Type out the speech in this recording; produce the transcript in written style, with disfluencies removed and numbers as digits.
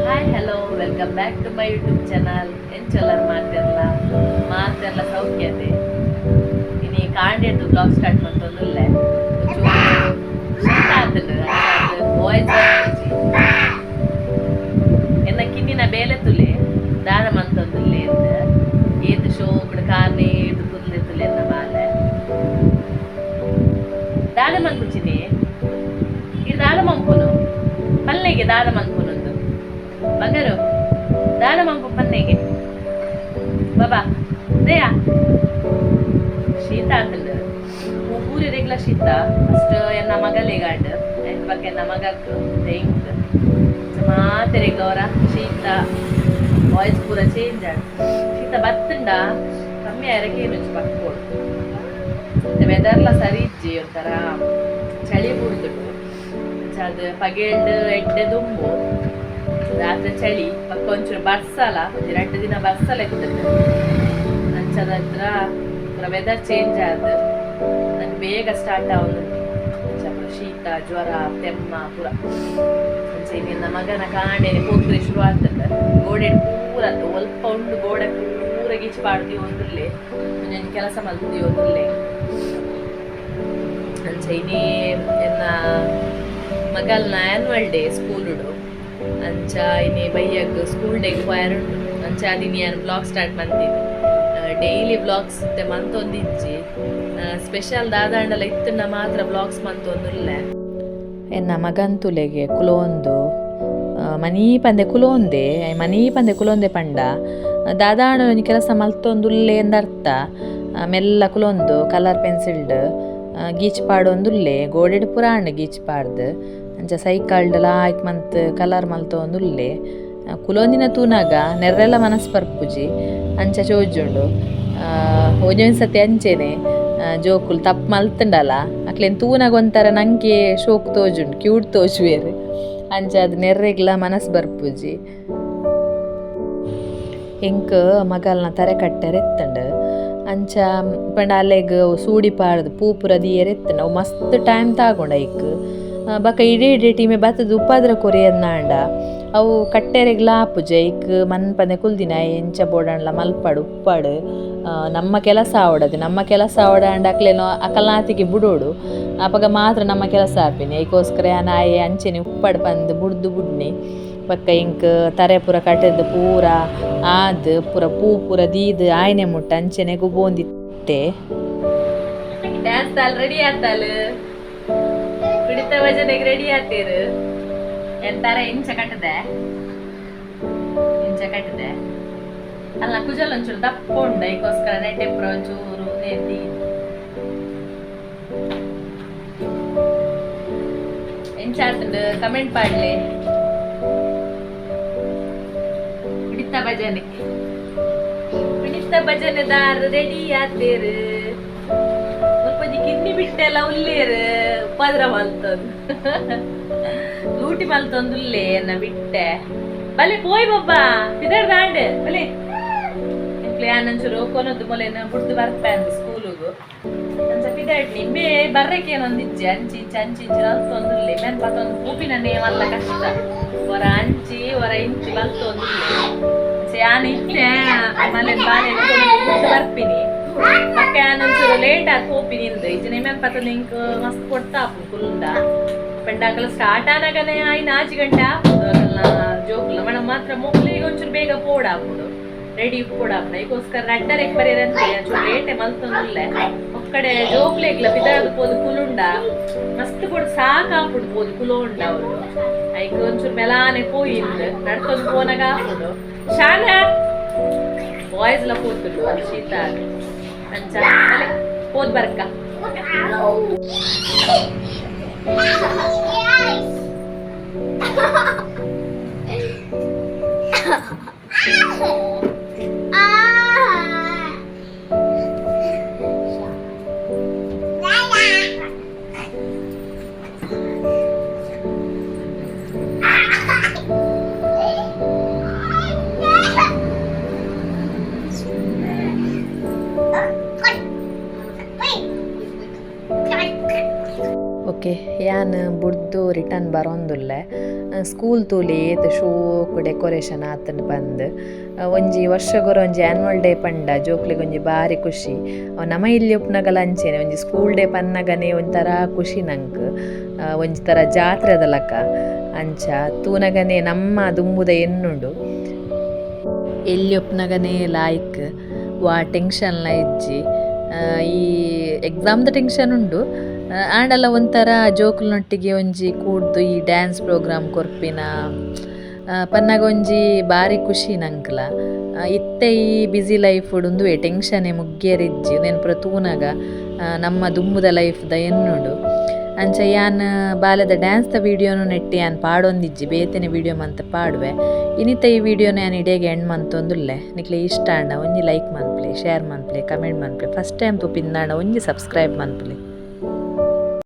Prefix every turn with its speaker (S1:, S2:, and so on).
S1: Hi hello welcome back to my YouTube channel. ಎಂಚೆಲ್ಲರು ಮಾತೆಲ್ಲ ಸೌಖ್ಯತೆ ಇನಿ ಕಾಂಡೆದ್ದು ಬ್ಲಾಗ್ ಸ್ಟಾರ್ಟ್ ಮಾಡ್ತೊಂದುಲ್ಲೆ ಶೀತ ಆಗ್ತದೆ ವಾಯ್ಸ್ ಎನ್ನ ಕಿನ್ನಿನ ಬೇಲೆ ತುಲೆ ದಾನ ಮಂತೊಂದುಲ್ಲೆ ಏದು ಶೋಕುಡು ಕಾರ್ನೆ ಏದು ಕುದ್ಲೆ ತುಲೆ ಎನ್ನ ಬಾಲೆ ದಾನ ಮಂಕುಚಿನಿ ಇದು ದಾನ ಮಂಕುನು ಪಲ್ಲೆಗೆ ದಾನ ಮಂಕುನೊಂದು ಬಂಗಾರು ದಾನ ಮಂಕು ಪನ್ನೆಗೆ ಬಾಬಾ ದೇಯಾ ಶೀತ ಆಗ್ತದೆ ಪೂರಿ ರೆಗ್ಯುಲರ್ ಶೀತ ಫಸ್ಟ್ ಎನ್ನ ಮಗಲಿಗಾಡ್ ಎಂತ ಬಗ್ಗೆ ಎನ್ನ ಮಗಕ್ಕೆ ತೆಂಗ್ ಮಾತೆರೆಗ ಅವರ ಶೀತ ವಾಯ್ಸ್ ಪೂರ ಚೇಂಜ್ ಆಗ ಶೀತ ಬತ್ತಂಡ ಕಮ್ಮಿ ಆರಕ್ಕೆ ರುಚಿ ಪಕ್ಕೋಡು ವೆದರ್ಲ ಸರಿ ಇಜ್ಜಿ ಒಂಥರ ಚಳಿ ಬುಡ್ದುಡು ಅದು ಪಗೇಳ್ದು ಎಡ್ಡೆ ದುಂಬು ರಾತ್ರಿ ಚಳಿ ಪಕ್ಕ ಒಂಚೂರು ಬರ್ಸಲ್ಲ ಒಂದು 2 ದಿನ ಬರ್ಸಲ್ಲ ಇರ್ತದೆ ಅಂಚದ ಹತ್ರ ಪೂರ ವೆದರ್ ಚೇಂಜ್ ಆದ ನಂಗೆ ಬೇಗ ಸ್ಟಾರ್ಟ್ ಆಗೋದು ಶೀತ ಜ್ವರ ತೆಮ್ಮ ಪೂರ ಅಂಚೆ ನಿನ್ನ ಮಗನ ಕಾಂಡೇನೆ ಪೂತ್ರೆ ಶುರು ಆಗ್ತದೆ ಗೋಡೆ ಪೂರ ಸ್ವಲ್ಪ ಉಂಡು ಗೋಡೆ ಪೂರ ಗೀಚಿ ಪಾಡ್ತೀವಿ ಒಂದುಲ್ಲೆ ಒಂದೊಂದು ಕೆಲಸ ಮಲ್ತೀವಿ ಒಂದುಲ್ಲೆ ಅಂಚೆ ಇನ್ನೇ ಎನ್ನ ಮಗಲ್ನ ಆ್ಯನ್ವಲ್ ಡೇ ಸ್ಕೂಲುಡು ಅಂಚ ಇನ್ನೇ ಬೈಯಗ್ ಸ್ಕೂಲ್ ಡೇಗೆ ಪೋಯರುಂಡು ಅಂಚ ಅದಿನಿ ನಾನು ಬ್ಲಾಗ್ ಸ್ಟಾರ್ಟ್ ಮಾಡ್ತೀನಿ ಡೈಲಿ ಬ್ಲಾಗ್ಸ್ ಮಂತೊಂದಿಜ್ಜಿ ಸ್ಪೆಷಲ್ ದಾದಾಂಡಲ ಇತ್ತಂಡ ಮಾತ್ರ ಬ್ಲಾಗ್ಸ್ ಮಂತೊಂದುಲ್ಲೆ ಎನ್ನ ಮಗಂತುಲೆಗೆ ಕುಲೋಂದು ಮನೀ ಪಂದೆ ಕುಲೋಂದೆ ಪಂಡ ದಾದಾಂಡ ಒಂಜಿ ಕೆಲಸ ಮಲ್ತೊಂದುಲ್ಲೆ ಎಂದರ್ಥ ಮೆಲ್ಲ ಕುಲೊಂದು ಕಲರ್ ಪೆನ್ಸಿಲ್ಡ್ ಗೀಚ್ ಪಾಡೊಂದುಲ್ಲೆ ಗೋಡೆಡ್ ಪುರಾಣ ಗೀಚ್ ಪಾಡ್ದು ಅಂಚ ಸೈಕಲ್ಡ್ ಲಾಯ್ಕ್ ಮಂತ್ ಕಲರ್ ಮಲ್ತೊಂದುಲ್ಲೆ ಕುಲೊಂದಿನ ತೂನಾಗ ನೆರ್ರೆಲ್ಲ ಮನಸ್ಸು ಬರ್ಪುಜಿ ಅಂಚ ಚೋಜುಂಡು ಒಂಜೊಂದು ಸತಿ ಅಂಚೆನೆ ಜೋಕುಲು ತಪ್ಪು ಮಲ್ತಂಡಲ್ಲ ಅಕ್ಲೇನು ತೂನಾಗ ಒಂಥರ ನಂಗೆ ಶೋಕ್ ತೋಜುಂಡು ಕ್ಯೂಟ್ ತೋಜುವೇರು ಅಂಚ ಅದು ನೆರ್ರೆಗ್ಲ ಮನಸ್ಸು ಬರ್ಪುಜಿ ಎಂಕ್ ಮಗಲ್ನ ತರೆ ಕಟ್ಟೆರ್ ಎತ್ತಂಡು ಅಂಚ ಪಂಡ ಅಲೆಗ್ ಸೂಡಿ ಪಾಡ್ದು ಪೂಪುರ ದಿಯರ್ ಎತ್ತಂಡು ಅವು ಮಸ್ತ್ ಟೈಮ್ ತಾಗೊಂಡ ಐಕ್ ಬಕ ಇಡೀ ಟೀಮೆ ಬತ್ತದ ಉಪ್ಪಾದ್ರ ಕೊರಿಯನ್ನಾಂಡ ಅವು ಕಟ್ಟೆರೆಗ್ಲ ಆಪುಜ ಐಕ್ ಮನ್ಪಂದೆ ಕುಲ್ದಿನ ಎಂಚ ಬೋಡಂಡ್ಲ ಮಲ್ಪಾಡು ಉಪ್ಪಾಡು ನಮ್ಮ ಕೆಲಸ ಆವಡಂಡ ಅಕ್ಲೇನೋ ಅಕಲ್ನಾತಿಗೆ ಬುಡೋಡು ಅಪಗ ಮಾತ್ರ ನಮ್ಮ ಕೆಲಸ ಆಪಿನಿ ಐಕೋಸ್ಕರ ನಾಯಿ ಅಂಚೆನೆ ಉಪ್ಪಾಡು ಬಂದು ಬುಡ್ನಿ ಪಕ್ಕ ಇಂಕ್ ತರೆ ಪೂರ ಕಟ್ಟೆದ್ದು ಪೂರ ಆದ್ ಪೂರ ಪೂರ ದೀದ್ ಆಯ್ನೆ ಮುಟ್ಟ ಅಂಚೆನೆ ಗುಬೋಂದಿತ್ತೆ ಡ್ಯಾನ್ಸ್ ರೆಡಿ ಆತಲ್ ಪಿಡಿತ ಭಜನೆಗೆ ರೆಡಿ ಆತೀರು ಎಂತಾರ ಇಂಚ ಕಟ್ಟದೆ ಅಲ್ಲ ಕುಜಲ್ ಒಂಚೂರು ದಪ್ಪ ಉಂಡ ಈಗೋಸ್ಕರ ನೆಟ್ಟೆಪ್ರ ಒಂಚೂರು ನೆತ್ತಿ ಎಂಚ ಆತಂಡು ಕಮೆಂಟ್ ಪಾಡ್ಲೆ ಪಿಡಿತ ಭಜನೆದಾರ ರೆಡಿ ಆತೀರು ಸ್ವಲ್ಪ ಕಿಡ್ನಿ ಬಿಟ್ಟೆಲ್ಲ ಉಲ್ಲೇರು ಉಪದ್ರ ಮಲ್ತೊಂದು ಲೂಟಿ ಮಲ್ತೊಂದುಲ್ಲೆ ಎನ್ನ ಬಿಟ್ಟೆ ಬಲೆ ಪೋಯ್ ಬೊಬ್ಬ ಪಿದರ್ ದಾಂಡ್ ಬಲೆ ನಂಚೂರು ಕೊನೊಂದು ಮೊಲೆನ ಬುಡ್ದು ಬರ್ಪೆ ಅಂದ ಸ್ಕೂಲಿಗೂ ಅಂಚ ಪಿದಡ್ ನಿಂಬೆ ಬರ್ರಕೇನೊಂದಿಜ್ಜೆ ಅಂಚಿ ಮಲ್ತೊಂದುಲ್ಲೆ ಮೆನ್ ಪತ್ತೊಂದು ಪೂಪಿನನ್ನೇ ಮಲ್ಲ ಕಷ್ಟ ಹೊರ ಅಂಚಿ ಹೊರ ಇಂಚಿ ಮಲ್ತೊಂದುಲ್ಲೆ ಯಾನ್ ಇತ್ತೆ ಮಲೆ ಬಾಲೆ ಬರ್ಪಿನಿ ಮತ್ತೆ ಒಂಚೂರು ಲೇಟ್ ಆಗಿ ಹೋಪಿನಿಂದ ಇದು ನಿಮ್ಗೆ ಪತ್ತೊಂದು ಇಂಕ್ ಮಸ್ತ್ ಕೊಡ್ತಾ ಕುಲ್ದ ಪೆಂಡಾಕಲ್ ಸ್ಟಾರ್ಟ್ ಆನಾಗನೇ 5 ಗಂಟೆ ಆಪುದು ಅಕಲ್ನ ಜೋಕ್ಲ ಮಣ ಮಾತ್ರ ಮೊಕ್ಲಿಗೆ ಒಂಚೂರು ಬೇಗ ಪೋಡ್ ಆಪುಡು ರೆಡಿ ಪೋಡ್ ಆಪುಡು ಈಗೋಸ್ಕರ ರಡ್ಡರೆಗೆ ಬರೀರಂತೆ ಒಂಚೂರು ಲೇಟೆ ಮಲ್ತೊಂದುಲ್ಲೆ ಒಕ್ಕಡೆ ಜೋಕ್ಲೆಗ್ಲ ಪಿದಾರ್ದು ಪೋದು ಕುಲುಂಡ ಮಸ್ತ್ ಕೊಡು ಸಾಕಾಪುಡು ಪೋದು ಕುಲೋಂಡ ಅವರು ಐಕ್ ಒಂಚೂರು ಮೆಲಾನೆ ಪೋಯಿಂದು ನಡ್ಕೊಂಡು ಪೋನಾಗ ಆಪುಡು ಶಾನ ಬಾಯ್ಸ್ ಲ ಪೋತುಡು ಶೀತ ಅಂಚ ಪೋದ್ ಬರ್ಕ ಓಕೆ ಯಾನ್ ಬುಡ್ದು ರಿಟರ್ನ್ ಬರೋಂದುಲ್ಲೆ
S2: ಸ್ಕೂಲ್ ತೂಲೆ ಏತ್ ಶೋಕ್ ಡೆಕೋರೇಷನ್ ಆತಂದು ಬಂದು ಒಂಜಿ ವರ್ಷಗೊರ ಒಂಜಿ ಆ್ಯನ್ವಲ್ ಡೇ ಪಂಡ ಜೋಕ್ಲೆಗ್ ಒಂಜಿ ಬಾರಿ ಖುಷಿ. ಅವು ನಮ ಇಲ್ಲಿ ಉಪ್ನಗಲ ಅಂಚೆನೆ ಒಂಜಿ ಸ್ಕೂಲ್ ಡೇ ಪನ್ನಗನೆ ಒಂಥರ ಖುಷಿ ನಂಕ್, ಒಂಜಿ ಥರ ಜಾತ್ರೆದ ಲಕ ಅಂಚ ತೂನಗನೆ ನಮ್ಮ ದುಂಬುದ ಎನ್ನುಂಡು ಎಲ್ಲಿ ಒಪ್ನಗನೆ ಲಾಯ್ಕ್ ವಾ ಟೆನ್ಷನ್ಲ ಇಜ್ಜಿ. ಈ ಎಕ್ಸಾಮ್ದ ಟೆನ್ಷನ್ ಉಂಡು ಆಂಡಲ ಒಂಥರ ಜೋಕುಲ್ನೊಟ್ಟಿಗೆ ಒಂಜಿ ಕೂಡ್ದು ಈ ಡ್ಯಾನ್ಸ್ ಪ್ರೋಗ್ರಾಮ್ ಕೊರ್ಪಿನ ಪನ್ನಗ ಒಂಜಿ ಬಾರಿ ಖುಷಿ ನಂಕ್ಲ. ಇತ್ತೆ ಈ ಬ್ಯುಸಿ ಲೈಫ್ ಉಂದುವೆ ಟೆನ್ಷನ್ನೇ ಮುಗ್ಗೇರಿಜ್ಜಿ ನೆನ್ಪುರ ತೂನಗ ನಮ್ಮ ದುಂಬುದ ಲೈಫ್ದ ಎನ್ನುಡು. ಅಂಚ ಯಾನ್ ಬಾಲ್ಯದ ಡ್ಯಾನ್ಸ್ದ ವೀಡಿಯೋನು ನೆಟ್ಟಿ ಯಾನ್ ಪಾಡೊಂದಿಜ್ಜಿ ಬೇತೆನೆ ವೀಡಿಯೋ ಮಂತ್ ಪಾಡುವೆ. ಇನ್ನಿತ ಈ ವೀಡಿಯೋನ ಯಾನ್ ಇಡೇಗೆ ಎಂಡ್ ಮಂತೊಂದುಲ್ಲೆ. ನಿಕ್ಲೆ ಇಷ್ಟ ಆಂಡ ಒಂಜಿ ಲೈಕ್ ಮನ್ಪ್ಲೆ, ಶೇರ್ ಮನ್ಪ್ಲೆ, ಕಮೆಂಟ್ ಮನ್ಪ್ಲೆ, ಫಸ್ಟ್ ಟೈಮ್ ತೂಪಿಂದಾಂಡ ಒಂಜಿ ಸಬ್ಸ್ಕ್ರೈಬ್ ಮನ್ಪ್ಲೆ.